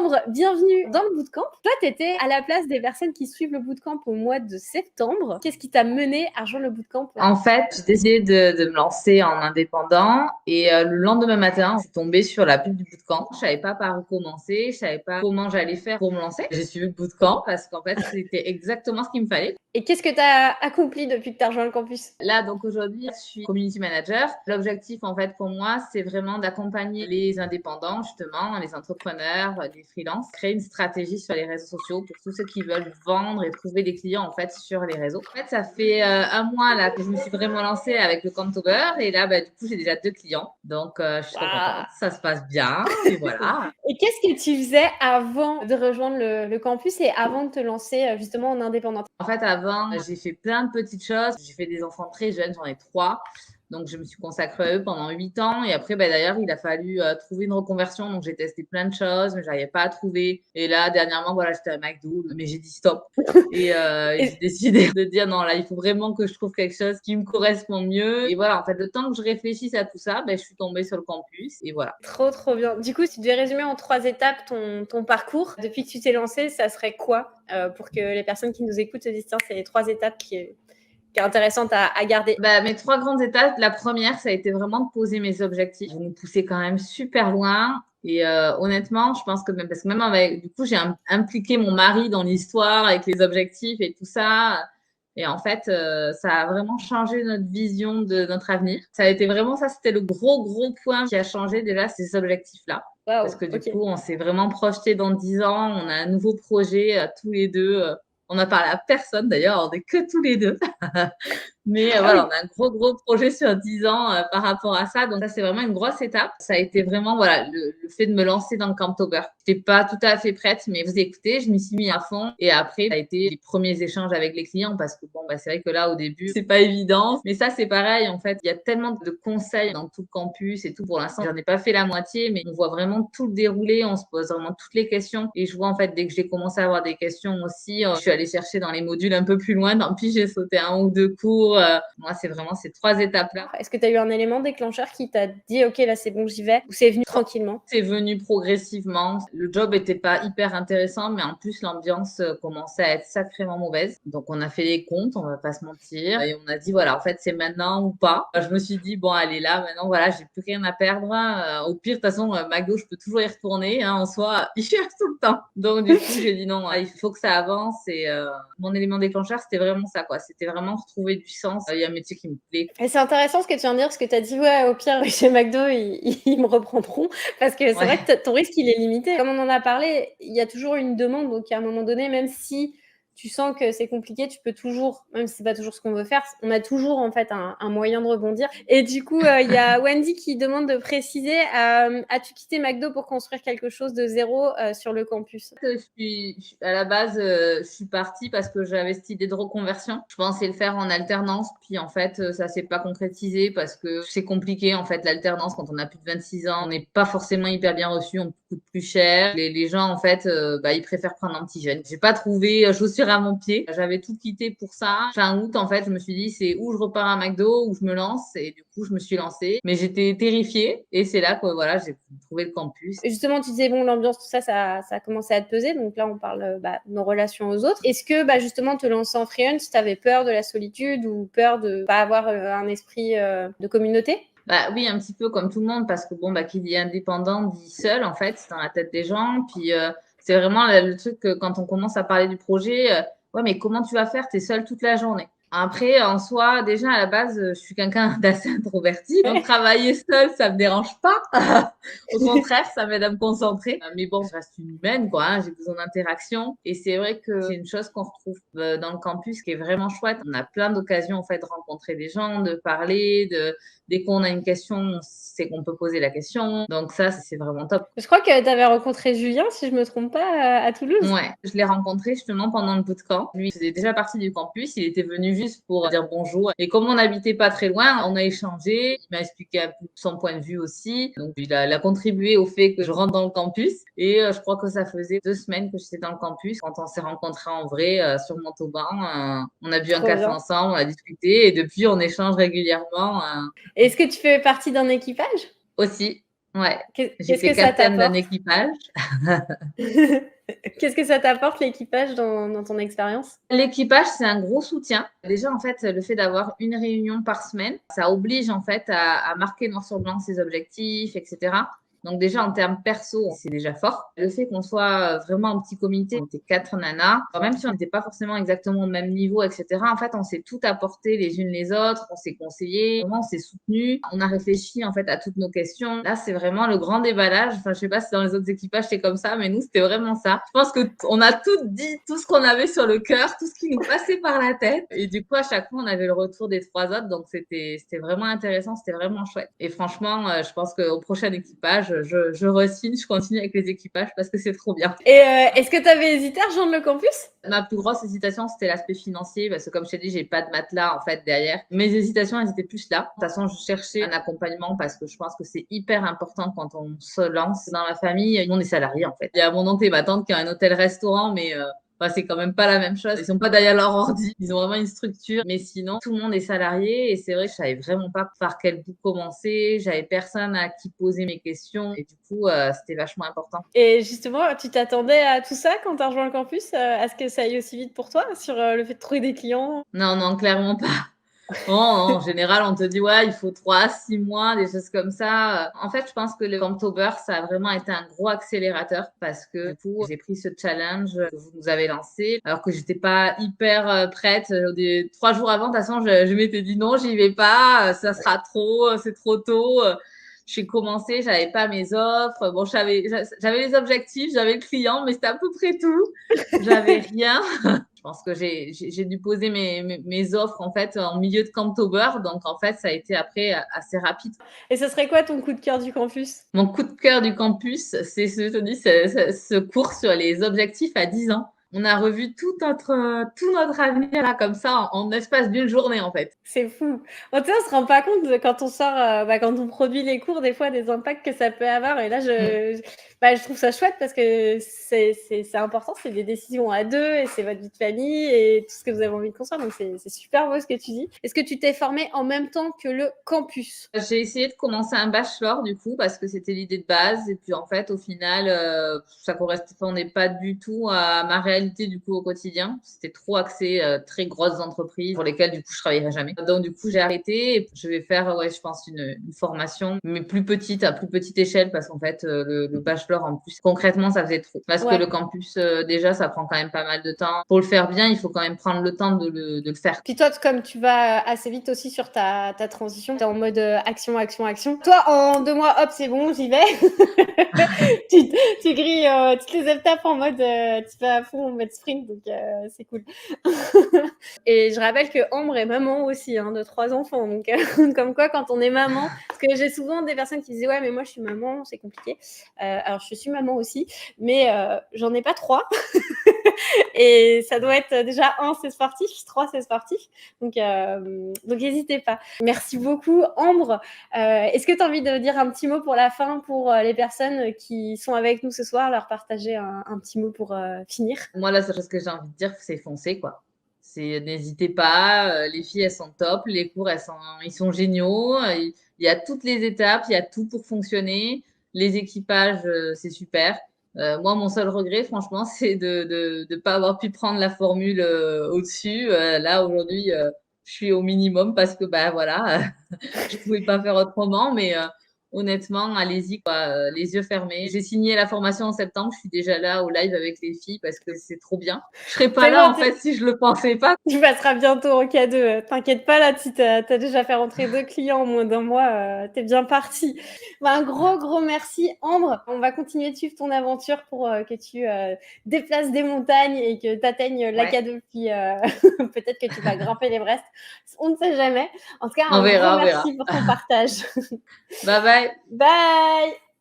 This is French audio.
septembre, bienvenue dans le bootcamp. Toi, tu étais à la place des personnes qui suivent le bootcamp au mois de septembre. Qu'est-ce qui t'a mené à rejoindre le bootcamp? En fait, j'ai décidé de me lancer en indépendant et le lendemain matin, je suis tombée sur la pub du bootcamp. Je savais pas par où commencer, je savais pas comment j'allais faire pour me lancer. J'ai suivi le bootcamp parce qu'en fait, c'était exactement ce qu'il me fallait. Et qu'est-ce que tu as accompli depuis que tu as rejoint le campus? Là, donc aujourd'hui, je suis community manager. L'objectif, en fait, pour moi, c'est vraiment d'accompagner les indépendants, justement, les entrepreneurs, les freelances, créer une stratégie sur les réseaux sociaux pour tous ceux qui veulent vendre et trouver des clients, en fait, sur les réseaux. En fait, ça fait un mois, là, que je me suis vraiment lancée avec le Camptober. Et là, du coup, j'ai déjà 2 clients. Donc, je suis trop contente. Ça se passe bien. Et voilà. Et qu'est-ce que tu faisais avant de rejoindre le campus et avant de te lancer justement en indépendante? En fait, avant, j'ai fait plein de petites choses. J'ai fait des enfants très jeunes, j'en ai 3. Donc, je me suis consacrée à eux pendant 8 ans. Et après, d'ailleurs, il a fallu trouver une reconversion. Donc, j'ai testé plein de choses, mais je n'arrivais pas à trouver. Et là, dernièrement, voilà, j'étais à McDo, mais j'ai dit stop. Et j'ai décidé de dire non, là, il faut vraiment que je trouve quelque chose qui me correspond mieux. Et voilà, en fait, le temps que je réfléchisse à tout ça, je suis tombée sur le campus. Et voilà. Trop, trop bien. Du coup, si tu devais résumer en 3 étapes ton parcours, depuis que tu t'es lancée, ça serait quoi pour que les personnes qui nous écoutent se disent tiens, c'est les 3 étapes qui est intéressante à garder? Mes 3 grandes étapes, la première, ça a été vraiment de poser mes objectifs. Je me poussais quand même super loin. Et honnêtement, je pense que même, parce que même avec, du coup, j'ai impliqué mon mari dans l'histoire avec les objectifs et tout ça. Et en fait, ça a vraiment changé notre vision de notre avenir. Ça a été vraiment ça, c'était le gros point qui a changé déjà, ces objectifs-là. Wow, parce que du coup, on s'est vraiment projeté dans 10 ans. On a un nouveau projet tous les deux. On a parlé à personne d'ailleurs, on n'est que tous les deux. Mais voilà, on a un gros projet sur 10 ans par rapport à ça. Donc ça, c'est vraiment une grosse étape. Ça a été vraiment voilà le fait de me lancer dans le Camptober. Je n'étais pas tout à fait prête, mais vous écoutez, je m'y suis mis à fond. Et après, ça a été les premiers échanges avec les clients parce que c'est vrai que là, au début, c'est pas évident. Mais ça, c'est pareil. En fait, il y a tellement de conseils dans tout le campus et tout. Pour l'instant, j'en ai pas fait la moitié, mais on voit vraiment tout le déroulé. On se pose vraiment toutes les questions. Et je vois en fait, dès que j'ai commencé à avoir des questions aussi, je suis allée chercher dans les modules un peu plus loin. Tant pis, j'ai sauté 1 ou 2 cours. Moi, c'est vraiment ces 3 étapes-là. Est-ce que tu as eu un élément déclencheur qui t'a dit ok, là c'est bon, j'y vais, ou c'est venu tranquillement? C'est venu progressivement. Le job était pas hyper intéressant, mais en plus l'ambiance commençait à être sacrément mauvaise. Donc on a fait les comptes, on va pas se mentir, et on a dit voilà, en fait c'est maintenant ou pas. Je me suis dit bon allez là maintenant voilà, j'ai plus rien à perdre. Au pire de toute façon McDo je peux toujours y retourner. En soi il cherche tout le temps. Donc du coup j'ai dit non, il faut que ça avance. Et mon élément déclencheur c'était vraiment ça quoi. C'était vraiment retrouver du sens. Il y a un métier qui me plaît. Et c'est intéressant ce que tu viens de dire, parce que tu as dit ouais, au pire chez McDo ils me reprendront, parce que c'est vrai que ton risque il est limité. Comme on en a parlé, il y a toujours une demande, donc à un moment donné, même si tu sens que c'est compliqué, tu peux toujours, même si c'est pas toujours ce qu'on veut faire, on a toujours en fait un moyen de rebondir. Et du coup, il y a Wendy qui demande de préciser, as-tu quitté McDo pour construire quelque chose de zéro sur le campus? À la base, je suis partie parce que j'avais cette idée de reconversion. Je pensais le faire en alternance, puis en fait, ça s'est pas concrétisé parce que c'est compliqué en fait l'alternance quand on a plus de 26 ans. On n'est pas forcément hyper bien reçu, on coûte plus cher. Les gens en fait, ils préfèrent prendre un petit jeune. J'ai pas trouvé chaussure à mon pied. J'avais tout quitté pour ça. Fin août, en fait, je me suis dit c'est où je repars à McDo, où je me lance. Et du coup, je me suis lancée. Mais j'étais terrifiée. Et c'est là que voilà, j'ai trouvé le campus. Justement, tu disais bon, l'ambiance, tout ça, ça a commencé à te peser. Donc là, on parle de nos relations aux autres. Est-ce que justement, te lancer en freelance, tu avais peur de la solitude ou peur de pas avoir un esprit de communauté? Oui, un petit peu comme tout le monde, parce que qui dit indépendant dit seul, en fait, c'est dans la tête des gens. Puis c'est vraiment le truc que quand on commence à parler du projet, ouais, mais comment tu vas faire? T'es seul toute la journée. Après, en soi, déjà, à la base, je suis quelqu'un d'assez introverti. Donc, travailler seul, ça me dérange pas. Au contraire, ça m'aide à me concentrer. Mais bon, je reste une humaine, quoi. J'ai besoin d'interaction. Et c'est vrai que c'est une chose qu'on retrouve dans le campus qui est vraiment chouette. On a plein d'occasions, en fait, de rencontrer des gens, de parler, dès qu'on a une question, on sait qu'on peut poser la question. Donc ça, c'est vraiment top. Je crois que tu avais rencontré Julien, si je me trompe pas, à Toulouse. Ouais, je l'ai rencontré justement pendant le bootcamp. Lui, il faisait déjà partie du campus. Il était venu juste pour dire bonjour. Et comme on n'habitait pas très loin, on a échangé. Il m'a expliqué un peu son point de vue aussi. Donc, il a contribué au fait que je rentre dans le campus. Et je crois que ça faisait 2 semaines que j'étais dans le campus. Quand on s'est rencontrés en vrai sur Montauban, on a bu un café ensemble, on a discuté. Et depuis, on échange régulièrement. Est-ce que tu fais partie d'un équipage? Aussi. Ouais, Qu'est-ce j'étais que ça capitaine d'un t'apporte? équipage. Qu'est-ce que ça t'apporte l'équipage dans ton expérience? L'équipage, c'est un gros soutien. Déjà, en fait, le fait d'avoir une réunion par semaine, ça oblige en fait à marquer noir sur blanc ses objectifs, etc. Donc déjà, en termes perso, c'est déjà fort. Le fait qu'on soit vraiment en petit comité, on était 4 nanas, même si on n'était pas forcément exactement au même niveau, etc. En fait, on s'est tout apporté les unes les autres, on s'est conseillé, vraiment, on s'est soutenu, on a réfléchi en fait à toutes nos questions. Là, c'est vraiment le grand déballage. Enfin, je sais pas si dans les autres équipages c'est comme ça, mais nous, c'était vraiment ça. Je pense que on a tout dit, tout ce qu'on avait sur le cœur, tout ce qui nous passait par la tête. Et du coup, à chaque fois, on avait le retour des 3 autres, donc c'était vraiment intéressant, c'était vraiment chouette. Et franchement, je pense qu'au prochain équipage, je re-signe, je continue avec les équipages parce que c'est trop bien. Et est-ce que tu avais hésité à rejoindre le campus? Ma plus grosse hésitation, c'était l'aspect financier, parce que comme je t'ai dit, j'ai pas de matelas en fait derrière. Mes hésitations, elles étaient plus là. De toute façon, je cherchais un accompagnement parce que je pense que c'est hyper important quand on se lance dans la famille. On est salarié en fait. Il y a mon oncle et ma tante qui ont un hôtel-restaurant, mais enfin, c'est quand même pas la même chose. Ils sont pas derrière leur ordi. Ils ont vraiment une structure. Mais sinon, tout le monde est salarié et c'est vrai que je savais vraiment pas par quel bout commencer. J'avais personne à qui poser mes questions et du coup, c'était vachement important. Et justement, tu t'attendais à tout ça quand tu as rejoint le campus, à ce que ça aille aussi vite pour toi sur, le fait de trouver des clients? Non, non, clairement pas. Non, non, en général, on te dit, ouais, il faut 3, 6 mois, des choses comme ça. En fait, je pense que le Camptober, ça a vraiment été un gros accélérateur parce que du coup, j'ai pris ce challenge que vous nous avez lancé alors que j'étais pas hyper prête. Des 3 jours avant, de toute façon, je m'étais dit non, j'y vais pas, ça sera trop, c'est trop tôt. J'ai commencé, j'avais pas mes offres. Bon, j'avais les objectifs, j'avais le client, mais c'était à peu près tout. J'avais rien. Je pense que j'ai dû poser mes offres en fait en milieu de Camptober, donc en fait ça a été après assez rapide. Et ce serait quoi ton coup de cœur du campus? Mon coup de cœur du campus, c'est ce, je te dis, ce cours sur les objectifs à 10 ans. On a revu tout notre avenir là comme ça en l'espace d'une journée en fait. C'est fou. En tout cas, on se rend pas compte quand on sort, quand on produit les cours, des fois, des impacts que ça peut avoir. Et là, Mm. je trouve ça chouette parce que c'est important, c'est des décisions à deux et c'est votre vie de famille et tout ce que vous avez envie de construire. Donc, c'est super beau ce que tu dis. Est-ce que tu t'es formée en même temps que le campus? J'ai essayé de commencer un bachelor du coup parce que c'était l'idée de base et puis en fait au final ça correspondait pas du tout à ma réalité du coup au quotidien. C'était trop axé très grosses entreprises pour lesquelles du coup je travaillerais jamais. Donc du coup j'ai arrêté et je vais faire ouais je pense une formation mais plus petite à plus petite échelle parce qu'en fait le bachelor en plus concrètement ça faisait trop parce que Ouais. le campus déjà ça prend quand même pas mal de temps. Pour le faire bien il faut quand même prendre le temps de le faire. Puis toi, comme tu vas assez vite aussi sur ta transition, tu es en mode action, action, action. Toi, en 2 mois, hop, c'est bon, j'y vais. Tu grilles toutes les étapes en mode, tu vas à fond en mode sprint, donc c'est cool. Et je rappelle que Ambre est maman aussi, hein, de 3 enfants. Donc, comme quoi, quand on est maman, parce que j'ai souvent des personnes qui disent ouais, mais moi je suis maman, c'est compliqué. Alors je suis maman aussi, mais j'en ai pas 3. Et ça doit être déjà 1, c'est sportif, 3, c'est sportif. Donc n'hésitez pas. Merci beaucoup, Ambre. Est-ce que tu as envie de dire un petit mot pour la fin pour les personnes qui sont avec nous ce soir, leur partager un petit mot pour finir? Moi, la seule chose que j'ai envie de dire, c'est foncer, quoi. C'est n'hésitez pas, les filles, elles sont top, les cours, ils sont géniaux. Il y a toutes les étapes, il y a tout pour fonctionner. Les équipages, c'est super. Moi, mon seul regret, franchement, c'est de pas avoir pu prendre la formule au-dessus. Là, aujourd'hui, je suis au minimum parce que, bah voilà, je pouvais pas faire autrement, mais honnêtement, allez-y, quoi, les yeux fermés. J'ai signé la formation en septembre, je suis déjà là au live avec les filles parce que c'est trop bien. Je serais pas C'est là, bon, en fait, si je le pensais pas. tu passeras bientôt en K2. T'inquiète pas, là, tu as déjà fait rentrer 2 clients en moins d'1 mois. Tu es bien parti. Bah, un gros, gros merci, Ambre. On va continuer de suivre ton aventure pour que tu déplaces des montagnes et que tu atteignes la Ouais, K2. Puis peut-être que tu vas grimper l'Everest. On ne sait jamais. En tout cas, on un gros verra, on verra. merci pour ton partage. Bye bye. Bye!